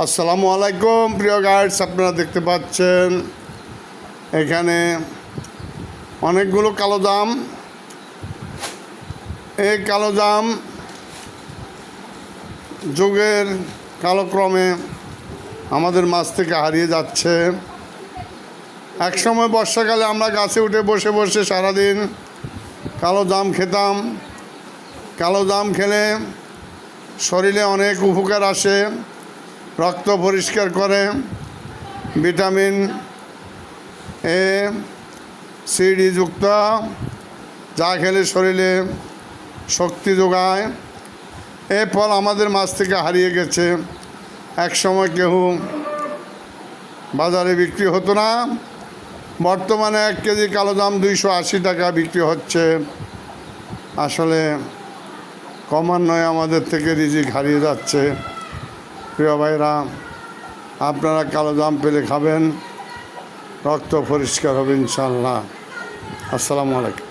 আসসালামু আলাইকুম প্রিয় গাইডস, আপনারা দেখতে পাচ্ছেন এখানে অনেকগুলো কালো জাম। এই কালো জাম যুগের কালক্রমে আমাদের মাছ থেকে হারিয়ে যাচ্ছে। একসময় বর্ষাকালে আমরা গাছে উঠে বসে বসে সারাদিন কালো জাম খেতাম। কালো জাম খেলে শরীরে অনেক উপকার আসে, রক্ত পরিষ্কার করে, ভিটামিন এ সি ডি যুক্ত, যা খেলে শরীরে শক্তি যোগায়। এ ফল আমাদের মাছ থেকে হারিয়ে গেছে। এক সময় কেউ বাজারে বিক্রি হতো না, বর্তমানে 1 কেজি কালো জাম 280 টাকা বিক্রি হচ্ছে। আসলে ক্রমান্বয়ে আমাদের থেকে রিজিক হারিয়ে যাচ্ছে। প্রিয় ভাইরা, আপনারা কালো জাম পেলে খাবেন, রক্ত পরিষ্কার হবে ইনশাআল্লাহ। আসসালামু আলাইকুম।